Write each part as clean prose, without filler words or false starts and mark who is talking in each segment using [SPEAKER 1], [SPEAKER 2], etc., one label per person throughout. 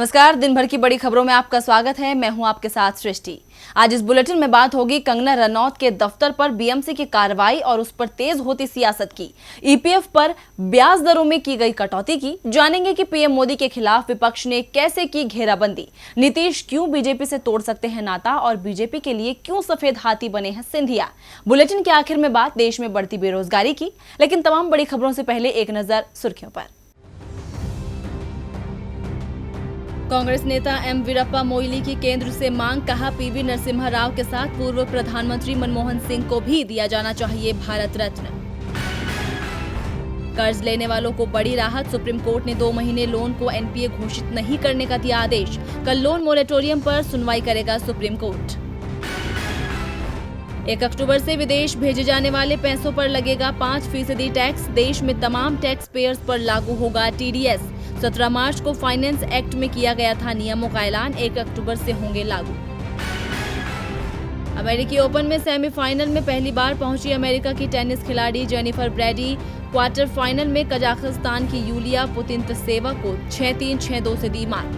[SPEAKER 1] नमस्कार, दिन भर की बड़ी खबरों में आपका स्वागत है। मैं हूं आपके साथ सृष्टि। आज इस बुलेटिन में बात होगी कंगना रनौत के दफ्तर पर बीएमसी की कार्रवाई और उस पर तेज होती सियासत की, ईपीएफ पर ब्याज दरों में की गई कटौती की। जानेंगे कि पीएम मोदी के खिलाफ विपक्ष ने कैसे की घेराबंदी, नीतीश क्यों बीजेपी से तोड़ सकते हैं नाता और बीजेपी के लिए क्यों सफेद हाथी बने हैं सिंधिया। बुलेटिन के आखिर में बात देश में बढ़ती बेरोजगारी की, लेकिन तमाम बड़ी खबरों से पहले एक नजर सुर्खियों पर। कांग्रेस नेता एम वीरप्पा मोइली की केंद्र से मांग, कहा पीवी नरसिम्हा राव के साथ पूर्व प्रधानमंत्री मनमोहन सिंह को भी दिया जाना चाहिए भारत रत्न। कर्ज लेने वालों को बड़ी राहत, सुप्रीम कोर्ट ने 2 महीने लोन को एनपीए घोषित नहीं करने का दिया आदेश। कल लोन मोरेटोरियम पर सुनवाई करेगा सुप्रीम कोर्ट। 1 अक्टूबर से विदेश भेजे जाने वाले पैसों पर लगेगा 5% टैक्स। देश में तमाम टैक्स पेयर्स पर लागू होगा टीडीएस। 17 मार्च को फाइनेंस एक्ट में किया गया था नियमों का ऐलान, 1 अक्टूबर से होंगे लागू। अमेरिकी ओपन में सेमीफाइनल में पहली बार पहुंची अमेरिका की टेनिस खिलाड़ी जेनिफर ब्रैडी। क्वार्टर फाइनल में कजाकिस्तान की यूलिया पुतिनतसेवा को 6-3, 6-2 से दी मात।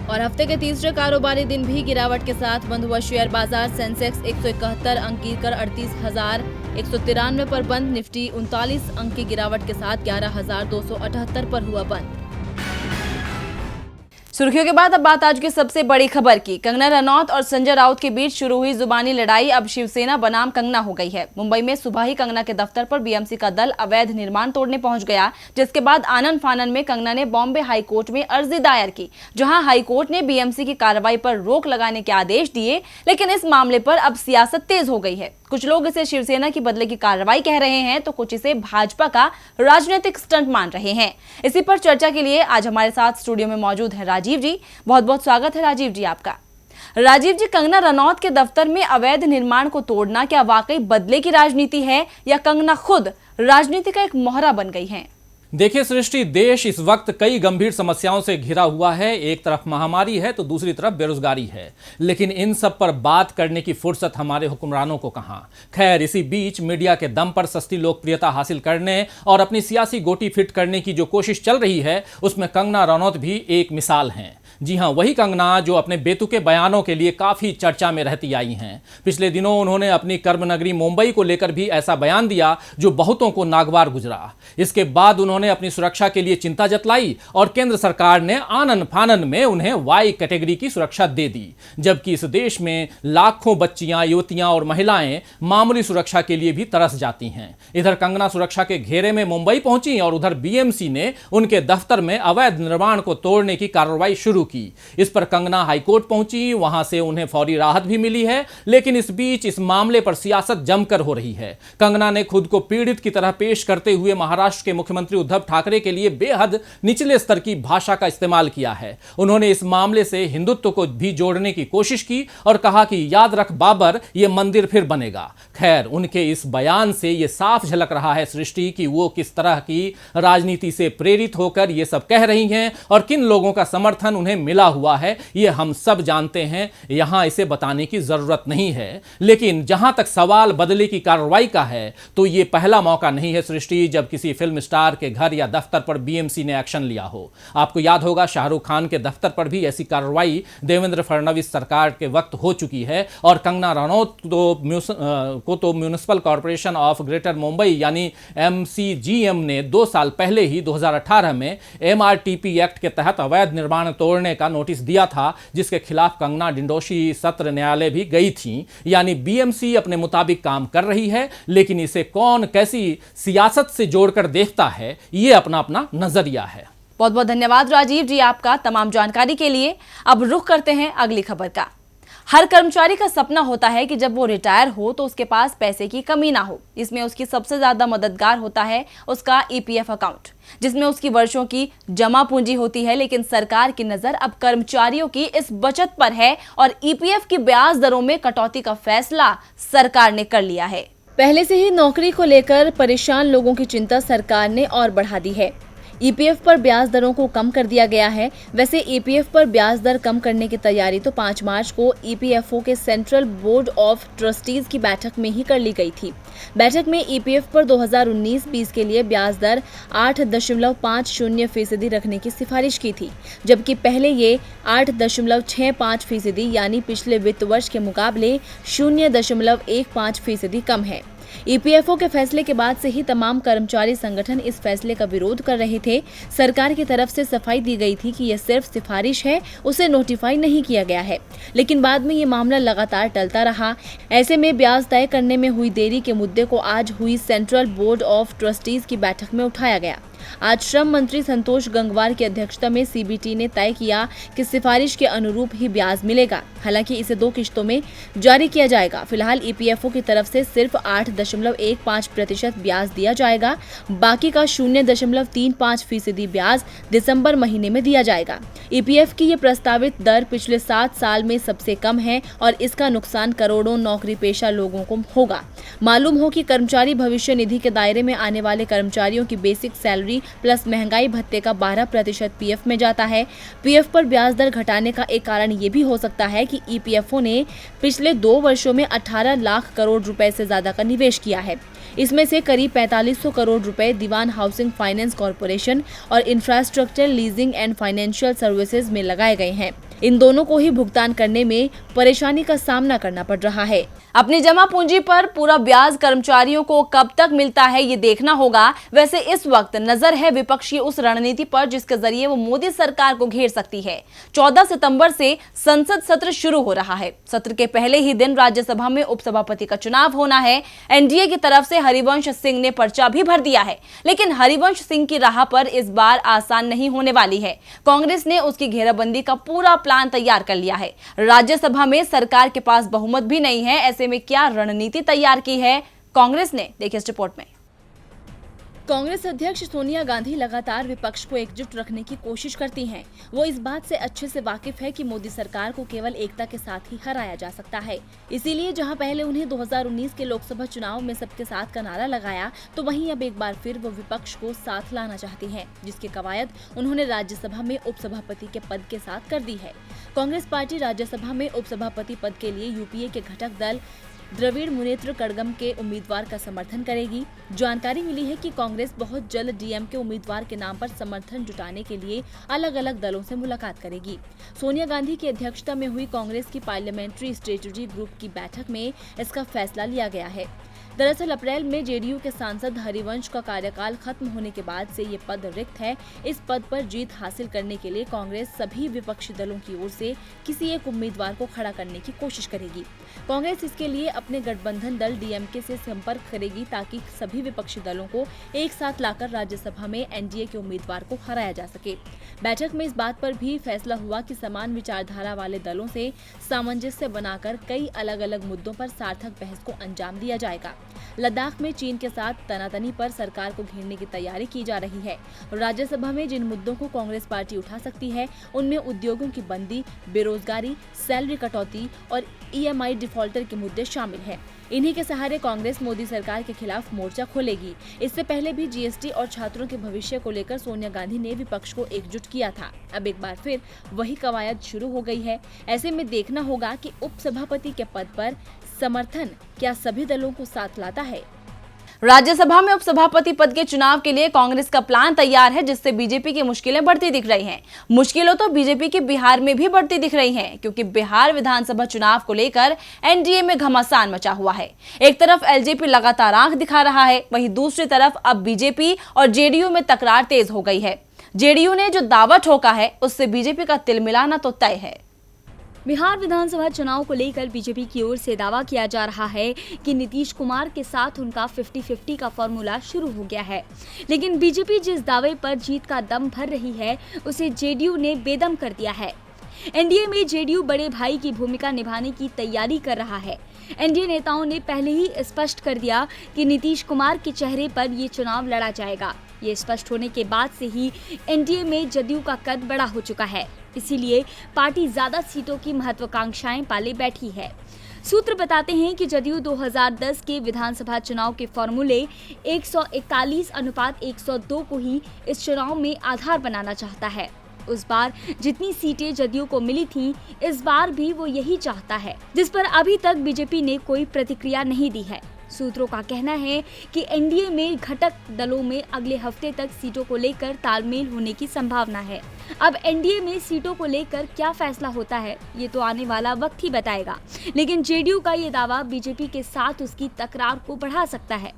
[SPEAKER 1] और हफ्ते के तीसरे कारोबारी दिन भी गिरावट के साथ बंद हुआ शेयर बाजार। सेंसेक्स 171 अंक गिरकर 38,193 पर बंद। निफ्टी 39 अंक की गिरावट के साथ 11,278 पर हुआ बंद। सुर्खियों के बाद अब बात आज की सबसे बड़ी खबर की। कंगना रनौत और संजय राउत के बीच शुरू हुई जुबानी लड़ाई अब शिवसेना बनाम कंगना हो गई है। मुंबई में सुबह ही कंगना के दफ्तर पर बीएमसी का दल अवैध निर्माण तोड़ने पहुंच गया, जिसके बाद आनन फानन में कंगना ने बॉम्बे हाईकोर्ट में अर्जी दायर की, जहां हाईकोर्ट ने बीएमसी की कार्रवाई पर रोक लगाने के आदेश दिए। लेकिन इस मामले पर अब सियासत तेज हो गई है। कुछ लोग इसे शिवसेना की बदले की कार्रवाई कह रहे हैं, तो कुछ इसे भाजपा का राजनीतिक स्टंट मान रहे हैं। इसी पर चर्चा के लिए आज हमारे साथ स्टूडियो में मौजूद है राजीव जी। बहुत बहुत स्वागत है राजीव जी आपका। राजीव जी, कंगना रनौत के दफ्तर में अवैध निर्माण को तोड़ना क्या वाकई बदले की राजनीति है या कंगना खुद राजनीति का एक मोहरा बन गई है?
[SPEAKER 2] देखिए सृष्टि, देश इस वक्त कई गंभीर समस्याओं से घिरा हुआ है। एक तरफ महामारी है तो दूसरी तरफ बेरोजगारी है, लेकिन इन सब पर बात करने की फुर्सत हमारे हुक्मरानों को कहां। खैर, इसी बीच मीडिया के दम पर सस्ती लोकप्रियता हासिल करने और अपनी सियासी गोटी फिट करने की जो कोशिश चल रही है, उसमें कंगना रनौत भी एक मिसाल हैं। जी हां, वही कंगना जो अपने बेतुके बयानों के लिए काफी चर्चा में रहती आई हैं। पिछले दिनों उन्होंने अपनी कर्मनगरी मुंबई को लेकर भी ऐसा बयान दिया जो बहुतों को नागवार गुजरा। इसके बाद उन्होंने अपनी सुरक्षा के लिए चिंता जतलाई और केंद्र सरकार ने आनन फानन में उन्हें वाई कैटेगरी की सुरक्षा दे दी, जबकि इस देश में लाखों बच्चियां, युवतियां और महिलाएं मामूली सुरक्षा के लिए भी तरस जाती हैं। इधर कंगना सुरक्षा के घेरे में मुंबई पहुंची और उधर बीएमसी ने उनके दफ्तर में अवैध निर्माण को तोड़ने की कार्रवाई शुरू की। इस पर कंगना हाईकोर्ट पहुंची, वहां से उन्हें फौरी राहत भी मिली है। लेकिन इस बीच इस मामले पर सियासत जमकर हो रही है। कंगना ने खुद को पीड़ित की तरह पेश करते हुए महाराष्ट्र के मुख्यमंत्री उद्धव ठाकरे के लिए बेहद निचले स्तर की भाषा का इस्तेमाल किया है। उन्होंने इस मामले से हिंदुत्व को भी जोड़ने की कोशिश की और कहा कि याद रख बाबर, यह मंदिर फिर बनेगा। खैर, उनके इस बयान से यह साफ झलक रहा है सृष्टि कि वो किस तरह की राजनीति से प्रेरित होकर ये सब कह रही हैं और किन लोगों का समर्थन उन्हें मिला हुआ है, ये हम सब जानते हैं। यहां इसे बताने की जरूरत नहीं है। लेकिन जहां तक सवाल बदले की कार्रवाई का है, तो ये पहला मौका नहीं है सृष्टि जब किसी फिल्म स्टार के घर या दफ्तर पर बीएमसी ने एक्शन लिया हो। आपको याद होगा, शाहरुख खान के दफ्तर पर भी ऐसी कार्रवाई देवेंद्र फडणवीस सरकार के वक्त हो चुकी है और कंगना रनौत को municipal corporation of greater Mumbai यानी एमसीजीएम ने 2 साल पहले ही 2018 में एमआरटीपी एक्ट के तहत अवैध निर्माण तोड़ने का नोटिस दिया था, जिसके खिलाफ कंगना डिंडोशी सत्र न्यायालय भी गई थी। यानी बीएमसी अपने मुताबिक काम कर रही है, लेकिन इसे कौन कैसी सियासत से जोड़कर देखता है, ये अपना अपना नजरिया है।
[SPEAKER 1] बहुत बहुत धन्यवाद राजीव जी आपका तमाम जानकारी के लिए। अब रुख करते हैं अगली खबर का। हर कर्मचारी का सपना होता है कि जब वो रिटायर हो तो उसके पास पैसे की कमी ना हो। इसमें उसकी सबसे ज्यादा मददगार होता है उसका ईपीएफ अकाउंट, जिसमें उसकी वर्षों की जमा पूंजी होती है। लेकिन सरकार की नजर अब कर्मचारियों की इस बचत पर है और ईपीएफ की ब्याज दरों में कटौती का फैसला सरकार ने कर लिया है। पहले से ही नौकरी को लेकर परेशान लोगों की चिंता सरकार ने और बढ़ा दी है। ईपीएफ पर ब्याज दरों को कम कर दिया गया है। वैसे ईपीएफ पर ब्याज दर कम करने की तैयारी तो 5 मार्च को ईपीएफओ के सेंट्रल बोर्ड ऑफ ट्रस्टीज की बैठक में ही कर ली गई थी। बैठक में ईपीएफ पर 2019-20 के लिए ब्याज दर 8.50% रखने की सिफारिश की थी, जबकि पहले ये 8.65% यानी पिछले वित्त वर्ष के मुकाबले 0.15% कम है। ईपीएफओ के फैसले के बाद से ही तमाम कर्मचारी संगठन इस फैसले का विरोध कर रहे थे। सरकार की तरफ से सफाई दी गई थी कि यह सिर्फ सिफारिश है, उसे नोटिफाई नहीं किया गया है, लेकिन बाद में ये मामला लगातार टलता रहा। ऐसे में ब्याज तय करने में हुई देरी के मुद्दे को आज हुई सेंट्रल बोर्ड ऑफ ट्रस्टीज की बैठक में उठाया गया। आज श्रम मंत्री संतोष गंगवार की अध्यक्षता में सीबीटी ने तय किया कि सिफारिश के अनुरूप ही ब्याज मिलेगा। हालांकि इसे 2 किश्तों में जारी किया जाएगा। फिलहाल ईपीएफओ की तरफ से सिर्फ 8.15% ब्याज दिया जाएगा, बाकी का 0.35% ब्याज दिसंबर महीने में दिया जाएगा। ईपीएफ की ये प्रस्तावित दर पिछले 7 साल में सबसे कम है और इसका नुकसान करोड़ों नौकरी पेशा लोगों को होगा। मालूम हो कि कर्मचारी भविष्य निधि के दायरे में आने वाले कर्मचारियों की बेसिक सैलरी प्लस महंगाई भत्ते का 12% पीएफ में जाता है। पीएफ पर ब्याज दर घटाने का एक कारण ये भी हो सकता है कि ईपीएफओ ने पिछले 2 वर्षों में 18 लाख करोड़ रुपए से ज्यादा का निवेश किया है। इसमें से करीब 4500 करोड़ रुपए दीवान हाउसिंग फाइनेंस कॉर्पोरेशन और infrastructure leasing and financial services में लगाए गए हैं। इन दोनों को ही भुगतान करने में परेशानी का सामना करना पड़ रहा है। अपनी जमा पूंजी पर पूरा ब्याज कर्मचारियों को कब तक मिलता है ये देखना होगा। वैसे इस वक्त नजर है विपक्ष की उस रणनीति पर जिसके जरिए वो मोदी सरकार को घेर सकती है। 14 सितंबर से संसद सत्र शुरू हो रहा है। सत्र के पहले ही दिन राज्यसभा में उपसभापति का चुनाव होना है। एनडीए की तरफ से हरिवंश सिंह ने पर्चा भी भर दिया है, लेकिन हरिवंश सिंह की राह पर इस बार आसान नहीं होने वाली है। कांग्रेस ने उसकी घेराबंदी का पूरा प्लान तैयार कर लिया है। राज्यसभा में सरकार के पास बहुमत भी नहीं है। ऐसे में क्या रणनीति तैयार की है कांग्रेस ने, देखिए इस रिपोर्ट में। कांग्रेस अध्यक्ष सोनिया गांधी लगातार विपक्ष को एकजुट रखने की कोशिश करती हैं। वो इस बात से अच्छे से वाकिफ है कि मोदी सरकार को केवल एकता के साथ ही हराया जा सकता है। इसीलिए जहां पहले उन्हें 2019 के लोकसभा चुनाव में सबके साथ का नारा लगाया, तो वहीं अब एक बार फिर वो विपक्ष को साथ लाना चाहती हैं, जिसकी कवायद उन्होंने राज्यसभा में उपसभापति के पद के साथ कर दी है। कांग्रेस पार्टी राज्यसभा में उपसभापति पद के लिए यूपीए के घटक दल द्रविड़ मुनेत्र कड़गम के उम्मीदवार का समर्थन करेगी। जानकारी मिली है कि कांग्रेस बहुत जल्द डीएम के उम्मीदवार के नाम पर समर्थन जुटाने के लिए अलग अलग दलों से मुलाकात करेगी। सोनिया गांधी की अध्यक्षता में हुई कांग्रेस की पार्लियामेंट्री स्ट्रेटेजी ग्रुप की बैठक में इसका फैसला लिया गया है। दरअसल अप्रैल में जेडीयू के सांसद हरिवंश का कार्यकाल खत्म होने के बाद से ये पद रिक्त है। इस पद पर जीत हासिल करने के लिए कांग्रेस सभी विपक्षी दलों की ओर से किसी एक उम्मीदवार को खड़ा करने की कोशिश करेगी। कांग्रेस इसके लिए अपने गठबंधन दल डीएमके से संपर्क करेगी ताकि सभी विपक्षी दलों को एक साथ लाकर राज्यसभा में एनडीए के उम्मीदवार को हराया जा सके। बैठक में इस बात पर भी फैसला हुआ कि समान विचारधारा वाले दलों से सामंजस्य बनाकर कई अलग अलग मुद्दों पर सार्थक बहस को अंजाम दिया जाएगा। लद्दाख में चीन के साथ तनातनी पर सरकार को घेरने की तैयारी की जा रही है। राज्यसभा में जिन मुद्दों को कांग्रेस पार्टी उठा सकती है उनमें उद्योगों की बंदी, बेरोजगारी, सैलरी कटौती और ईएमआई डिफॉल्टर के मुद्दे शामिल हैं। इन्हीं के सहारे कांग्रेस मोदी सरकार के खिलाफ मोर्चा खोलेगी। इससे पहले भी जीएसटी और छात्रों के भविष्य को लेकर सोनिया गांधी ने विपक्ष को एकजुट किया था। अब एक बार फिर वही कवायद शुरू हो गई है। ऐसे में देखना होगा कि उपसभापति के पद पर समर्थन क्या सभी दलों को साथ लाता है। राज्यसभा में उपसभापति पद के चुनाव के लिए कांग्रेस का प्लान तैयार है, जिससे बीजेपी की मुश्किलें बढ़ती दिख रही हैं। मुश्किलों तो बीजेपी के बिहार में भी बढ़ती दिख रही हैं, क्योंकि बिहार विधानसभा चुनाव को लेकर एनडीए में घमासान मचा हुआ है। एक तरफ एलजेपी लगातार आंख दिखा रहा है, वहीं दूसरी तरफ अब बीजेपी और जेडीयू में तकरार तेज हो गई है। जेडीयू ने जो दावा ठोका है उससे बीजेपी का तिलमिलाना तो तय है।
[SPEAKER 3] बिहार विधानसभा चुनाव को लेकर बीजेपी की ओर से दावा किया जा रहा है कि नीतीश कुमार के साथ उनका 50-50 का फॉर्मूला शुरू हो गया है, लेकिन बीजेपी जिस दावे पर जीत का दम भर रही है उसे जेडीयू ने बेदम कर दिया है। एनडीए में जेडीयू बड़े भाई की भूमिका निभाने की तैयारी कर रहा है। एनडीए नेताओं ने पहले ही स्पष्ट कर दिया कि नीतीश कुमार के चेहरे पर ये चुनाव लड़ा जाएगा। ये स्पष्ट होने के बाद से ही एनडीए में जदयू का कद बड़ा हो चुका है, इसीलिए पार्टी ज्यादा सीटों की महत्वाकांक्षाएं पाले बैठी है। सूत्र बताते हैं कि जदयू 2010 के विधानसभा चुनाव के फॉर्मूले 141:102 को ही इस चुनाव में आधार बनाना चाहता है। उस बार जितनी सीटें जदयू को मिली थीं, इस बार भी वो यही चाहता है, जिस पर अभी तक बीजेपी ने कोई प्रतिक्रिया नहीं दी है। सूत्रों का कहना है कि एनडीए में घटक दलों में अगले हफ्ते तक सीटों को लेकर तालमेल होने की संभावना है। अब एनडीए में सीटों को लेकर क्या फैसला होता है, ये तो आने वाला वक्त ही बताएगा, लेकिन जेडीयू का ये दावा बीजेपी के साथ उसकी तकरार को बढ़ा सकता है।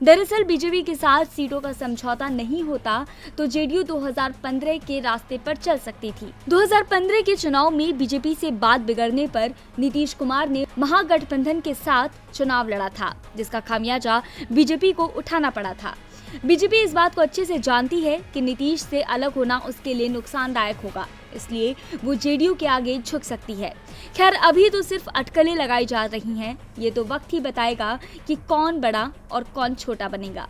[SPEAKER 3] दरअसल बीजेपी के साथ सीटों का समझौता नहीं होता तो जेडीयू 2015 के रास्ते पर चल सकती थी। 2015 के चुनाव में बीजेपी से बात बिगड़ने पर नीतीश कुमार ने महागठबंधन के साथ चुनाव लड़ा था, जिसका खामियाजा बीजेपी को उठाना पड़ा था। बीजेपी इस बात को अच्छे से जानती है कि नीतीश से अलग होना उसके लिए नुकसानदायक होगा, इसलिए वो जेडीयू के आगे झुक सकती है। खैर, अभी तो सिर्फ अटकलें लगाई जा रही हैं, ये तो वक्त ही बताएगा कि कौन बड़ा और कौन छोटा बनेगा।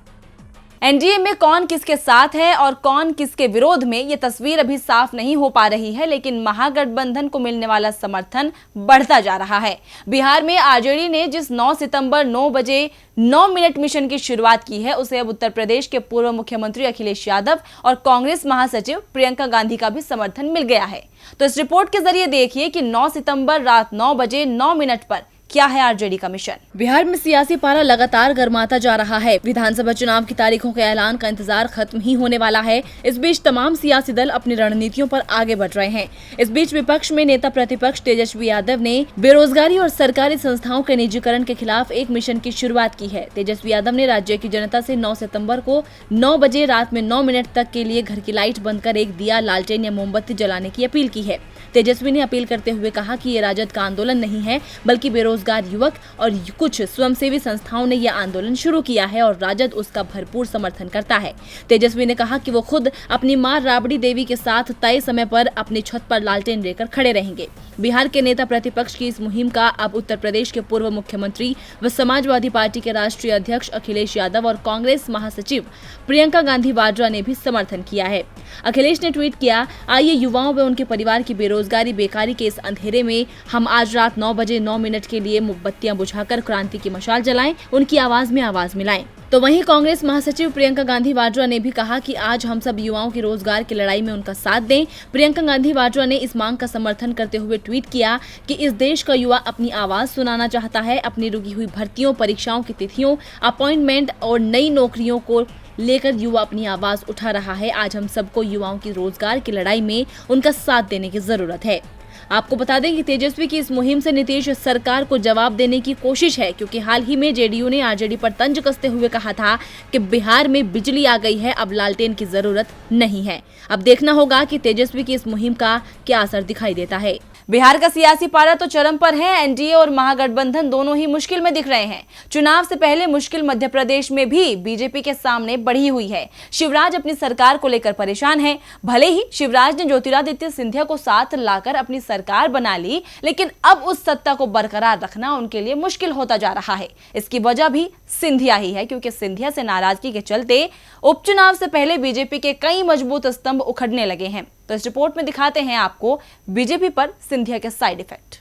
[SPEAKER 1] एनडीए में कौन किसके साथ है और कौन किसके विरोध में, ये तस्वीर अभी साफ नहीं हो पा रही है, लेकिन महागठबंधन को मिलने वाला समर्थन बढ़ता जा रहा है। बिहार में आरजेडी ने जिस 9 सितंबर 9 बजे 9 मिनट मिशन की शुरुआत की है, उसे अब उत्तर प्रदेश के पूर्व मुख्यमंत्री अखिलेश यादव और कांग्रेस महासचिव प्रियंका गांधी का भी समर्थन मिल गया है। तो इस रिपोर्ट के जरिए देखिए कि 9 सितंबर रात 9 बजे 9 मिनट पर क्या है आरजेडी का मिशन। बिहार में सियासी पारा लगातार गर्माता जा रहा है। विधानसभा चुनाव की तारीखों के ऐलान का इंतजार खत्म ही होने वाला है। इस बीच तमाम सियासी दल अपनी रणनीतियों पर आगे बढ़ रहे हैं। इस बीच विपक्ष में नेता प्रतिपक्ष तेजस्वी यादव ने बेरोजगारी और सरकारी संस्थाओं के निजीकरण के खिलाफ एक मिशन की शुरुआत की है। तेजस्वी यादव ने राज्य की जनता से 9 सितम्बर को 9 बजे रात में 9 मिनट तक के लिए घर की लाइट बंद कर एक दिया, लालटेन या मोमबत्ती जलाने की अपील की है। तेजस्वी ने अपील करते हुए कहा कि ये राजद का आंदोलन नहीं है, बल्कि बेरोजगार युवक और कुछ स्वयंसेवी संस्थाओं ने यह आंदोलन शुरू किया है और राजद उसका भरपूर समर्थन करता है। तेजस्वी ने कहा कि वो खुद अपनी मां राबड़ी देवी के साथ तय समय पर अपनी छत पर लालटेन लेकर खड़े रहेंगे। बिहार के नेता प्रतिपक्ष की इस मुहिम का अब उत्तर प्रदेश के पूर्व मुख्यमंत्री व समाजवादी पार्टी के राष्ट्रीय अध्यक्ष अखिलेश यादव और कांग्रेस महासचिव प्रियंका गांधी वाड्रा ने भी समर्थन किया है। अखिलेश ने ट्वीट किया, आइए युवाओं व उनके परिवार की बेरोजगारी बेकारी के इस अंधेरे में हम आज रात 9 बजे 9 मिनट के लिए मोमबत्तियां बुझाकर क्रांति की मशाल जलाएं, उनकी आवाज में आवाज मिलाएं। तो वहीं कांग्रेस महासचिव प्रियंका गांधी वाड्रा ने भी कहा कि आज हम सब युवाओं की रोजगार की लड़ाई में उनका साथ दें। प्रियंका गांधी वाड्रा ने इस मांग का समर्थन करते हुए ट्वीट किया कि इस देश का युवा अपनी आवाज सुनाना चाहता है। अपनी रुकी हुई भर्तियों, परीक्षाओं की तिथियों, अपॉइंटमेंट और नई नौकरियों को लेकर युवा अपनी आवाज उठा रहा है। आज हम सबको युवाओं की रोजगार की लड़ाई में उनका साथ देने की जरूरत है। आपको बता दें कि तेजस्वी की इस मुहिम से नीतीश सरकार को जवाब देने की कोशिश है, क्योंकि हाल ही में जेडीयू ने आरजेडी पर तंज कसते हुए कहा था कि बिहार में बिजली आ गई है, अब लालटेन की जरूरत नहीं है। अब देखना होगा कि तेजस्वी की इस मुहिम का क्या असर दिखाई देता है। बिहार का सियासी पारा तो चरम पर है। एनडीए और महागठबंधन दोनों ही मुश्किल में दिख रहे हैं। चुनाव से पहले मुश्किल मध्य प्रदेश में भी बीजेपी के सामने बढ़ी हुई है। शिवराज अपनी सरकार को लेकर परेशान है। भले ही शिवराज ने ज्योतिरादित्य सिंधिया को साथ लाकर अपनी सरकार बना ली, लेकिन अब उस सत्ता को बरकरार रखना उनके लिए मुश्किल होता जा रहा है। इसकी वजह भी सिंधिया ही है, क्योंकि सिंधिया से नाराजगी के चलते उपचुनाव से पहले बीजेपी के कई मजबूत स्तंभ उखड़ने लगे हैं। तो इस रिपोर्ट में दिखाते हैं आपको बीजेपी पर सिंधिया के साइड इफेक्ट।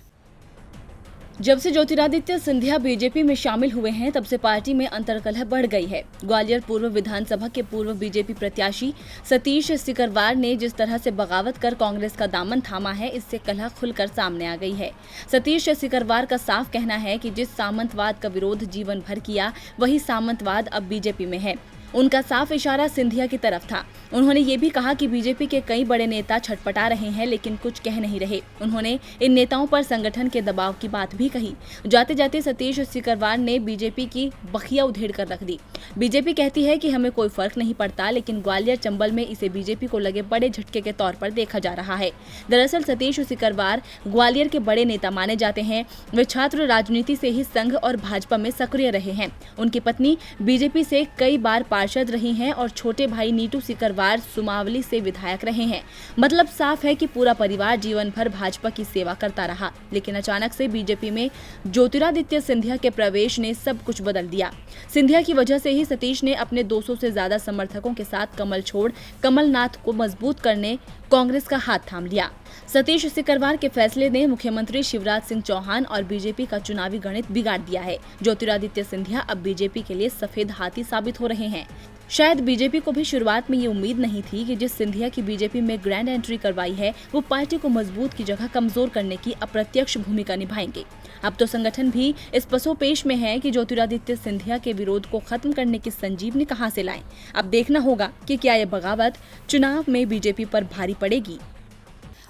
[SPEAKER 1] जब से ज्योतिरादित्य सिंधिया बीजेपी में शामिल हुए हैं, तब से पार्टी में अंतर्कलह बढ़ गई है। ग्वालियर पूर्व विधानसभा के पूर्व बीजेपी प्रत्याशी सतीश सिकरवार ने जिस तरह से बगावत कर कांग्रेस का दामन थामा है, इससे कलह खुलकर सामने आ गई है। सतीश सिकरवार का साफ कहना है कि जिस सामंतवाद का विरोध जीवन भर किया, वही सामंतवाद अब बीजेपी में है। उनका साफ इशारा सिंधिया की तरफ था। उन्होंने ये भी कहा कि बीजेपी के कई बड़े नेता छटपटा रहे हैं, लेकिन कुछ कह नहीं रहे। उन्होंने इन नेताओं पर संगठन के दबाव की बात भी कही। जाते जाते सतीश सिकरवार ने बीजेपी की बखिया उधेड़ कर रख दी। बीजेपी कहती है कि हमें कोई फर्क नहीं पड़ता, लेकिन ग्वालियर चंबल में इसे बीजेपी को लगे बड़े झटके के तौर पर देखा जा रहा है। दरअसल सतीश सिकरवार ग्वालियर के बड़े नेता माने जाते हैं। वे छात्र राजनीति से ही संघ और भाजपा में सक्रिय रहे हैं। उनकी पत्नी बीजेपी से कई बार पार्षद रही हैं और छोटे भाई नीटू सिकरवार
[SPEAKER 3] बार सुमावली से विधायक रहे हैं। मतलब साफ है कि पूरा परिवार जीवन भर भाजपा की सेवा करता रहा, लेकिन अचानक से बीजेपी में ज्योतिरादित्य सिंधिया के प्रवेश ने सब कुछ बदल दिया। सिंधिया की वजह से ही सतीश ने अपने 200 से ज्यादा समर्थकों के साथ कमल छोड़ कमलनाथ को मजबूत करने कांग्रेस का हाथ थाम लिया। सतीश सिकरवार के फैसले ने मुख्यमंत्री शिवराज सिंह चौहान और बीजेपी का चुनावी गणित बिगाड़ दिया है। ज्योतिरादित्य सिंधिया अब बीजेपी के लिए सफेद हाथी साबित हो रहे हैं। शायद बीजेपी को भी शुरुआत में ये उम्मीद नहीं थी कि जिस सिंधिया की बीजेपी में ग्रैंड एंट्री करवाई है वो पार्टी को मजबूत की जगह कमजोर करने की अप्रत्यक्ष भूमिका निभाएंगे। अब तो संगठन भी इस पसोपेश में है कि ज्योतिरादित्य सिंधिया के विरोध को खत्म करने की संजीवनी कहां से लाएं। अब देखना होगा कि क्या ये बगावत चुनाव में बीजेपी पर भारी पड़ेगी।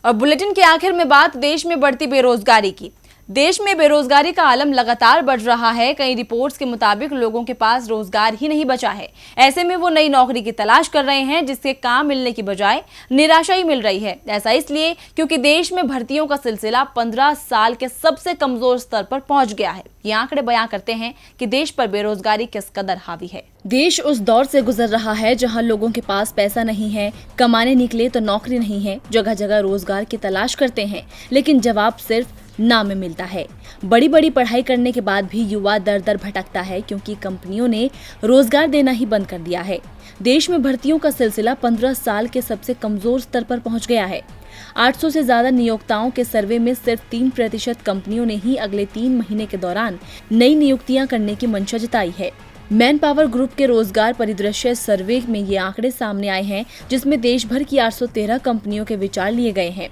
[SPEAKER 1] और बुलेटिन के आखिर में बात देश में बढ़ती बेरोजगारी की। देश में बेरोजगारी का आलम लगातार बढ़ रहा है। कई रिपोर्ट्स के मुताबिक लोगों के पास रोजगार ही नहीं बचा है। ऐसे में वो नई नौकरी की तलाश कर रहे हैं, जिसके काम मिलने की बजाय निराशा ही मिल रही है। ऐसा इसलिए क्योंकि देश में भर्तियों का सिलसिला 15 साल के सबसे कमजोर स्तर पर पहुंच गया है। ये आंकड़े बयां करते हैं कि देश पर बेरोजगारी किस कदर हावी है।
[SPEAKER 3] देश उस दौर से गुजर रहा है जहां लोगों के पास पैसा नहीं है, कमाने निकले तो नौकरी नहीं है, जगह जगह रोजगार की तलाश करते हैं, लेकिन जवाब सिर्फ नाम में मिलता है। बड़ी बड़ी पढ़ाई करने के बाद भी युवा दर दर भटकता है, क्योंकि कंपनियों ने रोजगार देना ही बंद कर दिया है। देश में भर्तियों का सिलसिला 15 साल के सबसे कमजोर स्तर पर पहुंच गया है। 800 से ज्यादा नियोक्ताओं के सर्वे में सिर्फ 3% कंपनियों ने ही अगले 3 महीने के दौरान नई नियुक्तियां करने की मंशा जताई है। मैन पावर ग्रुप के रोजगार परिदृश्य सर्वे में ये आंकड़े सामने आए हैं, जिसमें देश भर की 813 कंपनियों के विचार लिए गए हैं।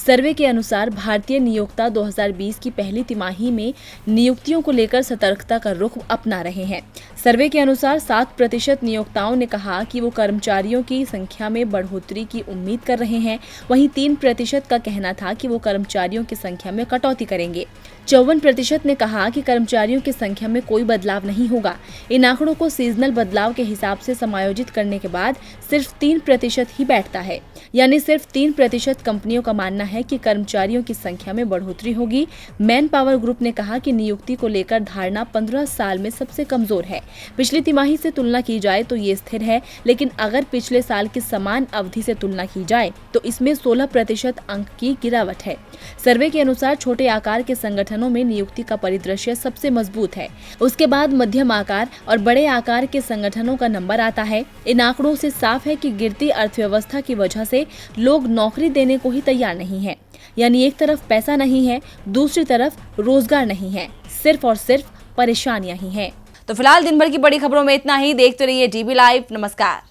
[SPEAKER 3] सर्वे के अनुसार भारतीय नियोक्ता 2020 की पहली तिमाही में नियुक्तियों को लेकर सतर्कता का रुख अपना रहे हैं। सर्वे के अनुसार 7% नियोक्ताओं ने कहा कि वो कर्मचारियों की संख्या में बढ़ोतरी की उम्मीद कर रहे हैं। वहीं 3% का कहना था कि वो कर्मचारियों की संख्या में कटौती करेंगे। 54% ने कहा कि कर्मचारियों की संख्या में कोई बदलाव नहीं होगा। इन आंकड़ों को सीजनल बदलाव के हिसाब से समायोजित करने के बाद सिर्फ 3% ही बैठता है, यानी सिर्फ 3% कंपनियों का मानना है कि कर्मचारियों की संख्या में बढ़ोतरी होगी। मैन पावर ग्रुप ने कहा कि नियुक्ति को लेकर धारणा 15 साल में सबसे कमजोर है। पिछली तिमाही से तुलना की जाए तो ये स्थिर है, लेकिन अगर पिछले साल की समान अवधि से तुलना की जाए तो इसमें 16% अंक की गिरावट है। सर्वे के अनुसार छोटे आकार के संगठनों में नियुक्ति का परिदृश्य सबसे मजबूत है। उसके बाद मध्यम आकार और बड़े आकार के संगठनों का नंबर आता है। इन आंकड़ों से साफ है कि गिरती अर्थव्यवस्था की वजह से लोग नौकरी देने को ही तैयार नहीं है। यानी एक तरफ पैसा नहीं है, दूसरी तरफ रोजगार नहीं है, सिर्फ और सिर्फ परेशानियां ही हैं।
[SPEAKER 1] तो फिलहाल दिन भर की बड़ी खबरों में इतना ही। देखते रहिए DB लाइव। नमस्कार।